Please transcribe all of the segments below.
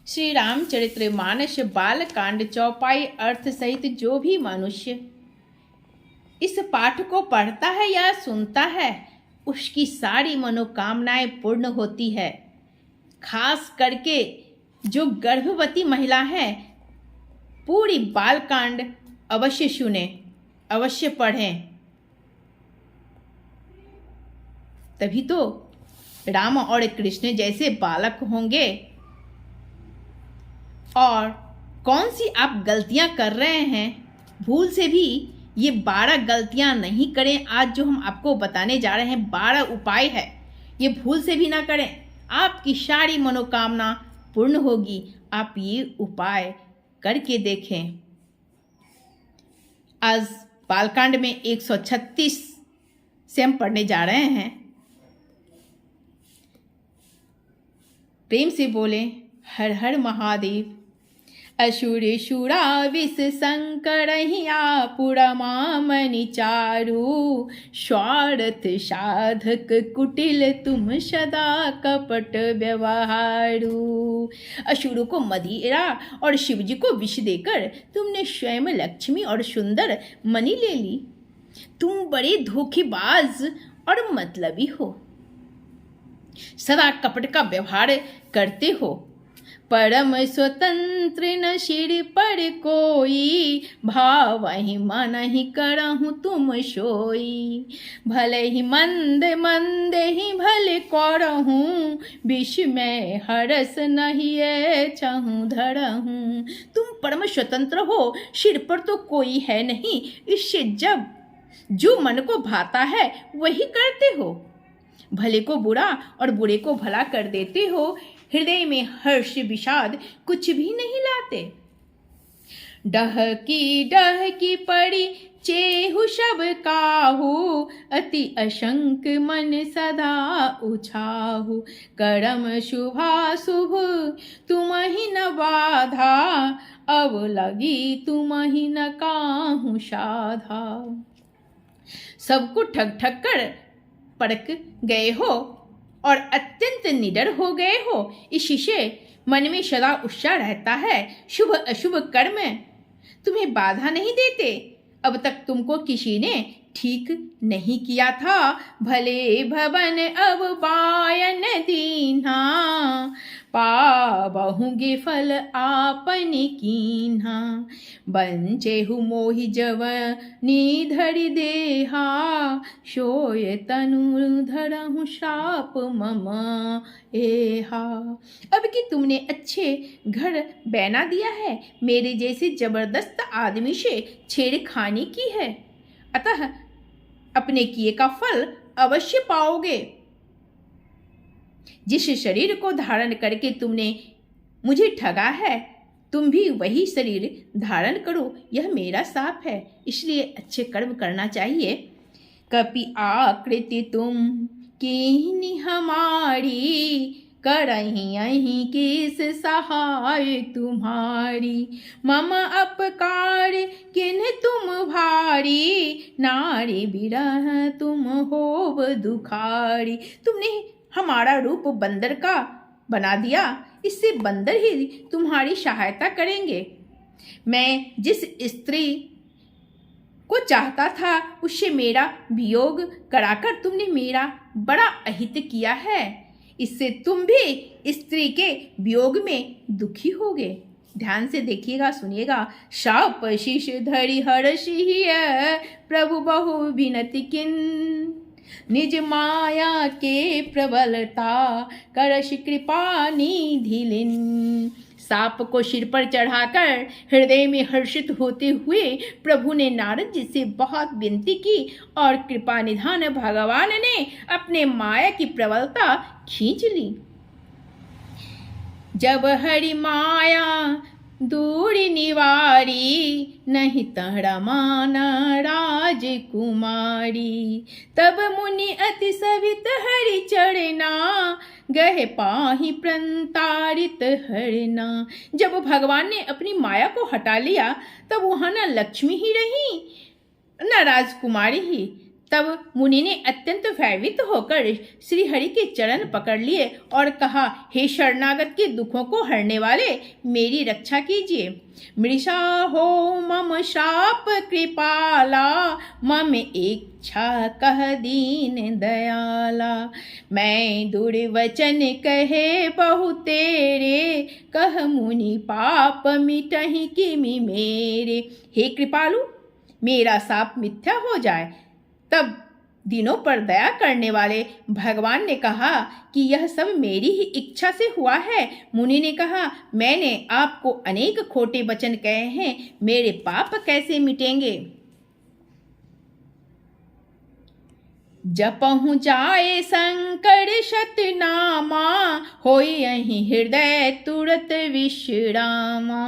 श्री रामचरितमानस बालकांड चौपाई अर्थ सहित जो भी मनुष्य इस पाठ को पढ़ता है या सुनता है उसकी सारी मनोकामनाएं पूर्ण होती है। खास करके जो गर्भवती महिला है पूरी बालकांड अवश्य सुने, अवश्य पढ़ें। तभी तो राम और कृष्ण जैसे बालक होंगे। और कौन सी आप गलतियां कर रहे हैं, भूल से भी ये 12 गलतियां नहीं करें। आज जो हम आपको बताने जा रहे हैं 12 उपाय है, ये भूल से भी ना करें, आपकी सारी मनोकामना पूर्ण होगी। आप ये उपाय करके देखें। आज बालकांड में 136 से हम पढ़ने जा रहे हैं। प्रेम से बोले हर हर महादेव। असुर सुरा विष संकर पुरमामनि चारु, स्वार्थ साधक कुटिल तुम सदा कपट व्यवहारु। असुरों को मदिरा और शिवजी को विष देकर तुमने स्वयं लक्ष्मी और सुंदर मणि ले ली। तुम बड़े धोखेबाज और मतलबी हो, सदा कपट का व्यवहार करते हो। परम स्वतंत्र न सिर पर कोई, भाव ही मन ही करहु तुम सोई। भले ही मंद मंद ही भले करहु, विष में हरस नहीं छहु धरहु। तुम परम स्वतंत्र हो, सिर पर तो कोई है नहीं, इससे जब जो मन को भाता है वही करते हो। भले को बुरा और बुरे को भला कर देते हो, हृदय में हर्ष विषाद कुछ भी नहीं लाते। डह की पड़ी चेहु सब काहू, अति असंक मन सदा उछाहु। करम शुभा शुभ तुम ही न बाधा, अब लगी तुम ही न काहू साधा। सबको ठग ठग कर पड़क गए हो और अत्यंत निडर हो गए हो, इससे मन में सदा उत्साह रहता है। शुभ अशुभ कर्म तुम्हें बाधा नहीं देते। अब तक तुमको किसी ने ठीक नहीं किया था। भले भवन अब बायन दीन्हा, पाबहुगे फल आपने कीन्हा। बंचेहु मोहि जवनी धरि देहा, सोय तनु धरहु श्राप मम एहा। अब कि तुमने अच्छे घर बना दिया है, मेरे जैसे जबरदस्त आदमी से छेड़खानी की है, अतः अपने किए का फल अवश्य पाओगे। जिस शरीर को धारण करके तुमने मुझे ठगा है, तुम भी वही शरीर धारण करो। यह मेरा शाप है, इसलिए अच्छे कर्म करना चाहिए। कपि आकृति तुम कीन्ही हमारी, करही अहीं किस सहाय तुम्हारी। मम अपकार किन्ह तुम भारी, नारी बिरह तुम होव दुखारी। तुमने हमारा रूप बंदर का बना दिया, इससे बंदर ही तुम्हारी सहायता करेंगे। मैं जिस स्त्री को चाहता था उससे मेरा वियोग कराकर तुमने मेरा बड़ा अहित किया है, इससे तुम भी स्त्री के वियोग में दुखी होगे। ध्यान से देखिएगा, सुनिएगा। शाप शीश धरि हर्षि प्रभु बहु विनति किन, निज माया के प्रबलता करश कृपा निधि लिन। सांप को सिर पर चढ़ाकर हृदय में हर्षित होते हुए प्रभु ने नारद जी से बहुत विनती की और कृपा निधान भगवान ने अपने माया की प्रबलता खींच ली। जब हरि माया दूर निवारी, नहीं तहरा माना राजकुमारी। तब मुनि अति सवित हरि चढ़ना, गहे पाही प्रंतारित हरना। जब भगवान ने अपनी माया को हटा लिया तब वहां न लक्ष्मी ही रही न राजकुमारी ही, तब मुनि ने अत्यंत भयभीत होकर श्री हरि के चरण पकड़ लिए और कहा, हे शरणागत के दुखों को हरने वाले, मेरी रक्षा कीजिए। मृषा हो मम शाप कृपाला, मम इच्छा कह दीन दयाला। मैं दुर्वचन कहे बहु तेरे, कह मुनि पाप मिटहि किमि मेरे। हे कृपालु, मेरा शाप मिथ्या हो जाए। तब दिनों पर दया करने वाले भगवान ने कहा कि यह सब मेरी ही इच्छा से हुआ है। मुनि ने कहा, मैंने आपको अनेक खोटे वचन कहे हैं, मेरे पाप कैसे मिटेंगे। जपहु जाए शंकर शतनामा, होई यही हृदय तुरत विश्रामा।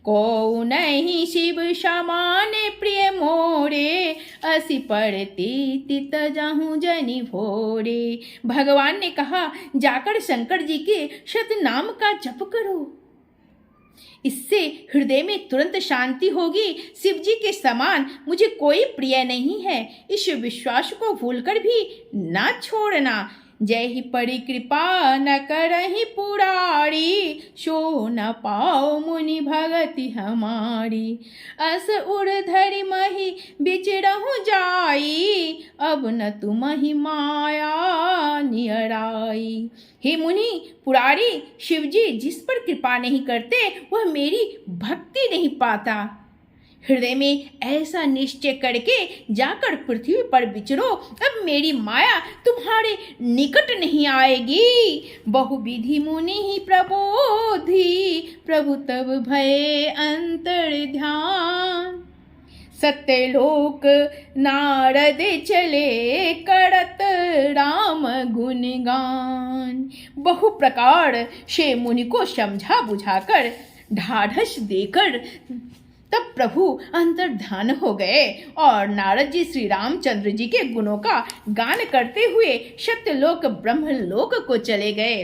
को नहीं शिव समान प्रिय मोरे, असी पड़ती तजहु जनि भोरे। भगवान ने कहा, जाकर शंकर जी के शतनाम का जप करो, इससे हृदय में तुरंत शांति होगी। शिव जी के समान मुझे कोई प्रिय नहीं है, इस विश्वास को भूलकर भी ना छोड़ना। जय ही परी कृपा न करहि पुरारी, सो न पाओ मुनि भगति हमारी। अस उर्धरि मही बिचरहु जाई, अब न तुम्हि माया नियराई। हे मुनि पुरारी, शिवजी जिस पर कृपा नहीं करते वह मेरी भक्ति नहीं पाता। हृदय में ऐसा निश्चय करके जाकर पृथ्वी पर विचरो, अब मेरी माया तुम्हारे निकट नहीं आएगी। बहुविधि मुनि ही प्रबोधि, प्रभु तब भये अंतर ध्यान। सत्यलोक नारद चले, करत राम गुणगान। बहु प्रकार से मुनि को समझा बुझाकर ढाढ़स देकर तब प्रभु अंतर ध्यान हो गए और नारद जी श्री रामचंद्र जी के गुणों का गान करते हुए सत्यलोक ब्रह्मलोक को चले गए।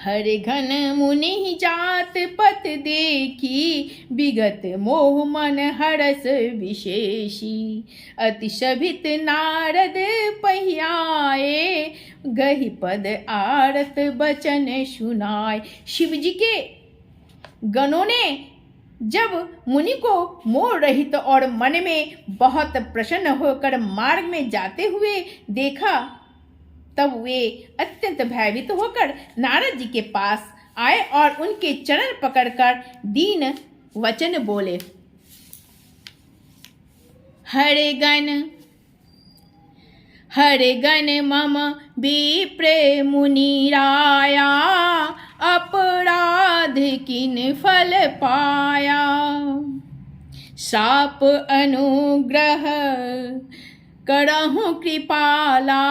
हरि घन मुनि जात पत देखी, विगत मोह मन हरस विशेषी। अति शोभित नारद पहियाए, गहि पद आरत बचन सुनाय। शिव जी के गणों ने जब मुनि को मोह रहित और मन में बहुत प्रसन्न होकर मार्ग में जाते हुए देखा, तब वे अत्यंत भयभीत होकर नारद जी के पास आए और उनके चरण पकड़कर दीन वचन बोले। हरे गण मम विप्र मुनिराया, अपराध किन फल पाया। शाप अनुग्रह करहु कृपाला,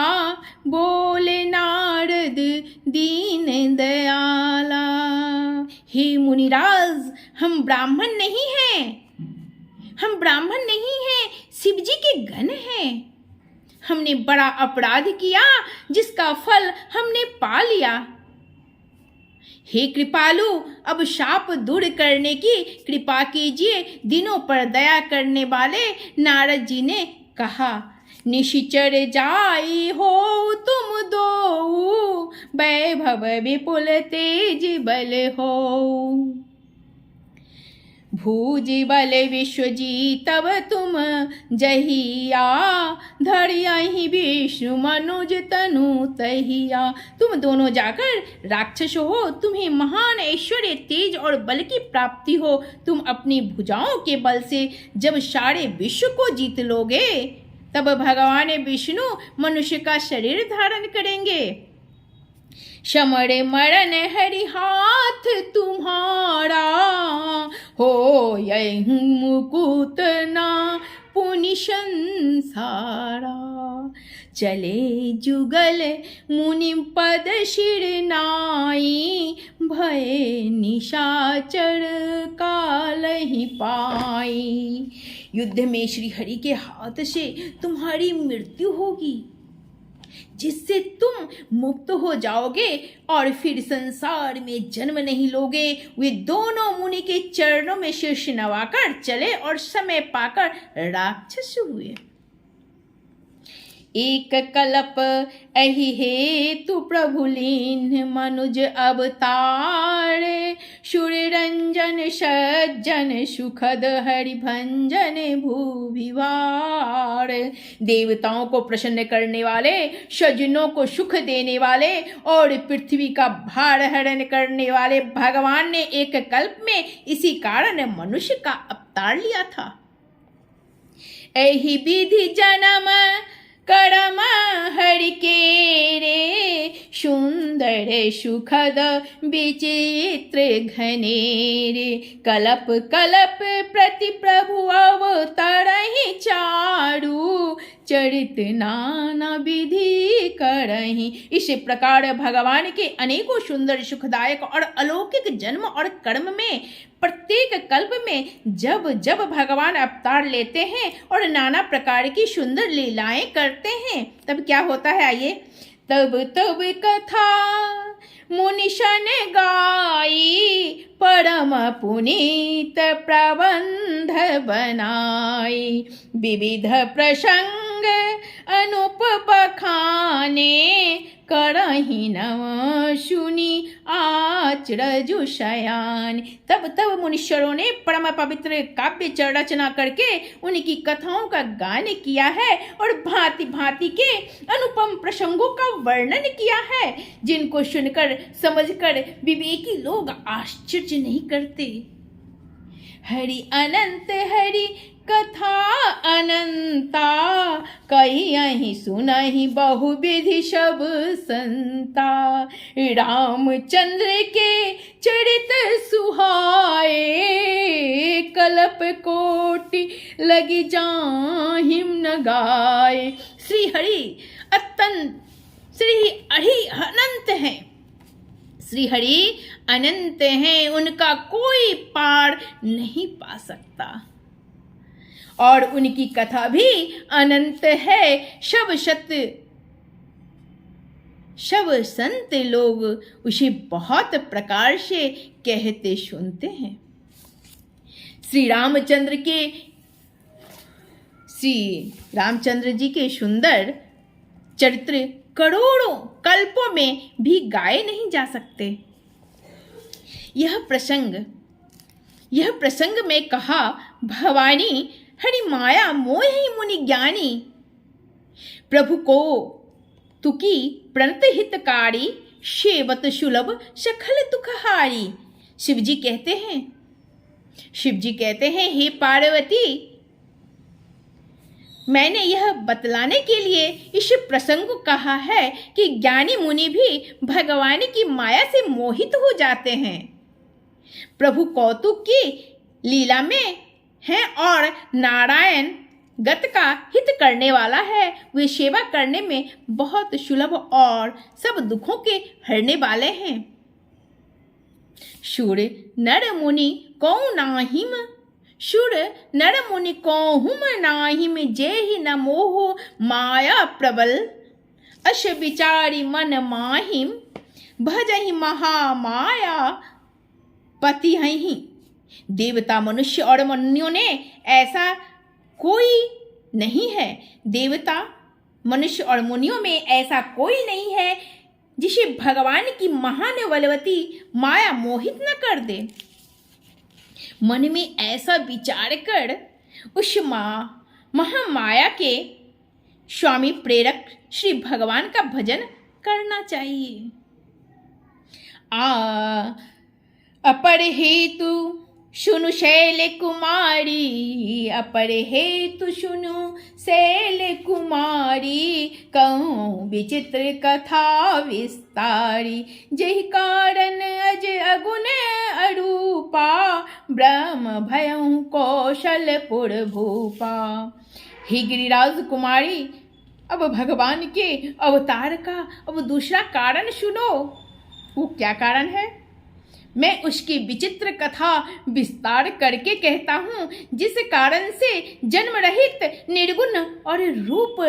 बोले नारद दीन दयाला। हे मुनिराज, हम ब्राह्मण नहीं हैं, शिव जी के गण हैं। हमने बड़ा अपराध किया जिसका फल हमने पा लिया। हे कृपालु, अब शाप दूर करने की कृपा कीजिए। दिनों पर दया करने वाले नारद जी ने कहा, निशिचर जाई हो तुम दो, वैभव विपुल तेज बल हो। भूज बल विश्व जीतब तुम जहिया, धरियहि विष्णु मनुज तनु तहिया। तुम दोनों जाकर राक्षस हो, तुम्हें महान ऐश्वर्य तेज और बल की प्राप्ति हो। तुम अपनी भुजाओं के बल से जब सारे विश्व को जीत लोगे, तब भगवान विष्णु मनुष्य का शरीर धारण करेंगे। समर मरण हरि हाथ तुम्हारा, हो यही मुकुत ना पुनि संसारा। चले जुगल मुनि पद शिर नाई, भय निशाचर काल ही पाई। युद्ध में श्री हरि के हाथ से तुम्हारी मृत्यु होगी, जिससे तुम मुक्त हो जाओगे और फिर संसार में जन्म नहीं लोगे। वे दोनों मुनि के चरणों में शीर्ष नवाकर चले और समय पाकर राक्षस हुए। एक कल्प एहि हेतु प्रभु लीन मनुज अवतार, सूर्य रंजन सज्जन सुखद हरिभंजन भूविवार। देवताओं को प्रसन्न करने वाले, सज्जनों को सुख देने वाले और पृथ्वी का भार हरण करने वाले भगवान ने एक कल्प में इसी कारण मनुष्य का अवतार लिया था। एहि विधि जन्म कर्म हरि के रे, सुंदर सुखद विचित्र घनेरे। कल्प कल्प प्रति प्रभु अवतरहि चारु, चरित नाना विधि करहि। इस प्रकार भगवान के अनेकों सुंदर सुखदायक और अलौकिक जन्म और कर्म में प्रत्येक कल्प में जब जब भगवान अवतार लेते हैं और नाना प्रकार की सुंदर लीलाएं करते हैं, तब क्या होता है आइए। तब तब कथा मुनिशन गाई, परम पुनीत प्रबंध बनाई। विविध प्रसंग अनुप बखाने, करहि नव सुनी आचरजु शयान। तब तब मुनीश्वरों ने परम पवित्र काव्य रचना करके उनकी कथाओं का गान किया है और भांति भांति के अनुपम प्रसंगों का वर्णन किया है, जिनको सुनकर समझकर विवेकी लोग आश्चर्य नहीं करते। हरि अनंत हरि कथा अनंता, कहियहि सुनहि बहुविधि सब संता। रामचंद्र के चरित सुहाए, कल्प कोटि लगी जाहिम न गाए। श्री हरि अनंत हैं, श्री हरि अनंत हैं, उनका कोई पार नहीं पा सकता और उनकी कथा भी अनंत है। शब संत लोग उसे बहुत प्रकार से कहते सुनते हैं। श्री रामचंद्र जी के सुंदर चरित्र करोड़ों कल्पों में भी गाए नहीं जा सकते। यह प्रसंग में कहा, भवानी हरि माया मोहि मुनि ज्ञानी, प्रभु को तुकी प्रणत हितकारी, सेवत सुलभ सखल दुखहारी। शिव जी कहते हैं हे पार्वती, मैंने यह बतलाने के लिए इस प्रसंग को कहा है कि ज्ञानी मुनि भी भगवान की माया से मोहित हो जाते हैं। प्रभु कौतुक की लीला में है और नारायण गत का हित करने वाला है। वे सेवा करने में बहुत सुलभ और सब दुखों के हरने वाले हैं। सुर नर मुनि कौहुम नाहिम, जेहि न मोह माया प्रबल, अश विचारी मन माहिम, भजहि महामाया पति हहीं। देवता मनुष्य और मुनियों ने ऐसा कोई नहीं है, देवता मनुष्य और मुनियों में ऐसा कोई नहीं है जिसे भगवान की महान बलवती माया मोहित न कर दे। मन में ऐसा विचार कर उस महामाया के स्वामी प्रेरक श्री भगवान का भजन करना चाहिए। अपर हेतु सुनु शैल कुमारी, अपर हेतु सुनु शैल कुमारी, कहूँ विचित्र कथा विस्तारी, जहि कारण अज अगुण अरूपा, ब्रह्म भयं कौशलपुर भूपा। हे गिरिराज कुमारी, अब भगवान के अवतार का अब दूसरा कारण सुनो। वो क्या कारण है? मैं उसकी विचित्र कथा विस्तार करके कहता हूँ, जिस कारण से जन्म रहित, निर्गुण और रूप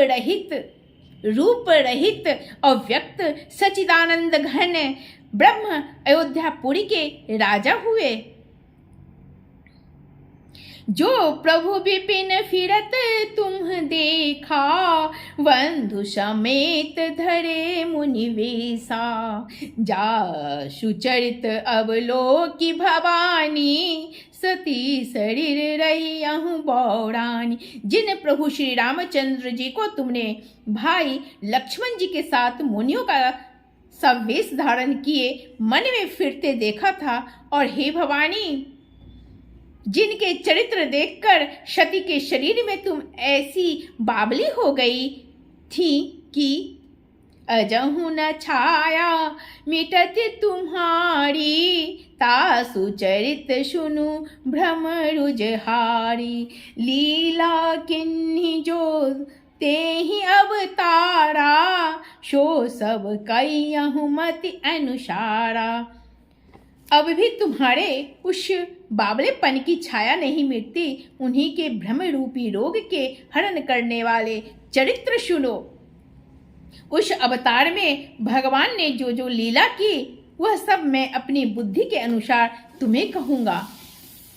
रहित अव्यक्त सचिदानंद घन ब्रह्म अयोध्यापुरी के राजा हुए। जो प्रभु विपिन फिरत तुम देखा, बंधु समेत धरे मुनि वेसा, जा सुचरित अवलोकि भवानी, सती शरीर रही अहूँ बौरानी। जिन प्रभु श्री रामचंद्र जी को तुमने भाई लक्ष्मण जी के साथ मुनियों का सब वेश धारण किए मन में फिरते देखा था, और हे भवानी, जिनके चरित्र देखकर सती के शरीर में तुम ऐसी बावली हो गई थी कि अजहु न छाया मिटत तुम्हारी, तासु चरित सुनु भ्रम रुजहारी, लीला किन्हीं जो ते ही अवतारा, सो सब कहियहु मति अनुसारा। अब भी तुम्हारे उस बावलेपन की छाया नहीं मिटती, उन्हीं के भ्रम रूपी रोग के हरण करने वाले चरित्र सुनो। उस अवतार में भगवान ने जो जो लीला की वह सब मैं अपनी बुद्धि के अनुसार तुम्हें कहूँगा।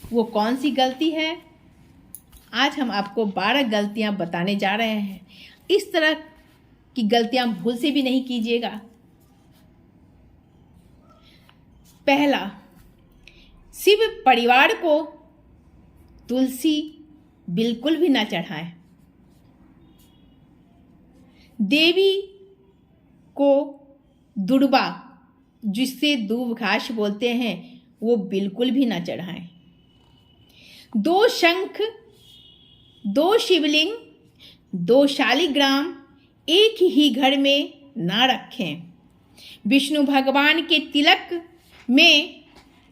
वो कौन सी गलती है? आज हम आपको 12 गलतियाँ बताने जा रहे हैं। इस तरह की गलतियाँ भूल से भी नहीं कीजिएगा। पहला, शिव परिवार को तुलसी बिल्कुल भी ना चढ़ाएं। देवी को दुर्वा, जिससे दूब घास बोलते हैं, वो बिल्कुल भी ना चढ़ाएं। 2 शंख, 2 शिवलिंग, 2 शालिग्राम एक ही घर में ना रखें। विष्णु भगवान के तिलक में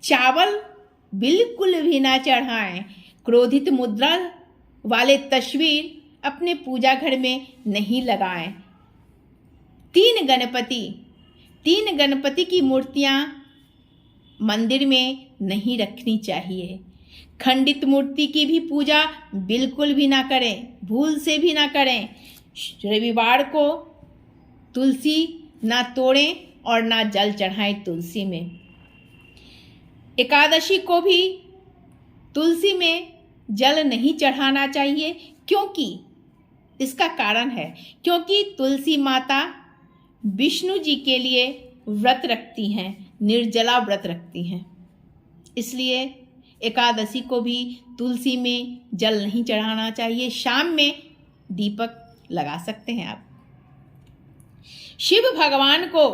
चावल बिल्कुल भी ना चढ़ाएं। क्रोधित मुद्रा वाले तस्वीर अपने पूजा घर में नहीं लगाएं। 3 गणपति की मूर्तियां मंदिर में नहीं रखनी चाहिए। खंडित मूर्ति की भी पूजा बिल्कुल भी ना करें, भूल से भी ना करें। रविवार को तुलसी ना तोड़ें और ना जल चढ़ाएं तुलसी में। एकादशी को भी तुलसी में जल नहीं चढ़ाना चाहिए, क्योंकि इसका कारण है क्योंकि तुलसी माता विष्णु जी के लिए व्रत रखती हैं, निर्जला व्रत रखती हैं। इसलिए एकादशी को भी तुलसी में जल नहीं चढ़ाना चाहिए। शाम में दीपक लगा सकते हैं आप। शिव भगवान को,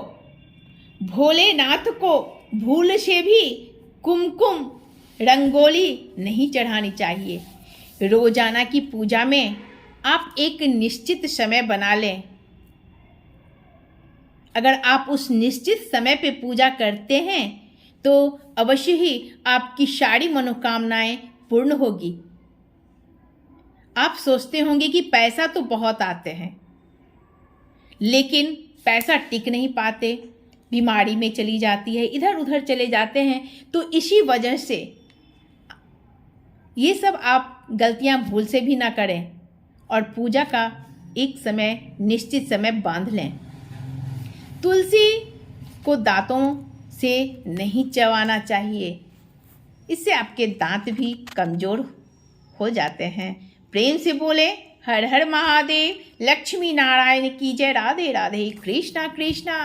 भोलेनाथ को भूल से भी कुमकुम रंगोली नहीं चढ़ानी चाहिए। रोजाना की पूजा में आप एक निश्चित समय बना लें। अगर आप उस निश्चित समय पे पूजा करते हैं तो अवश्य ही आपकी सारी मनोकामनाएं पूर्ण होगी। आप सोचते होंगे कि पैसा तो बहुत आते हैं, लेकिन पैसा टिक नहीं पाते, बीमारी में चली जाती है, इधर उधर चले जाते हैं। तो इसी वजह से ये सब आप गलतियां भूल से भी ना करें और पूजा का एक समय, निश्चित समय बांध लें। तुलसी को दांतों से नहीं चबाना चाहिए, इससे आपके दांत भी कमज़ोर हो जाते हैं। प्रेम से बोले हर हर महादेव, लक्ष्मी नारायण की जय। राधे राधे, कृष्णा कृष्णा।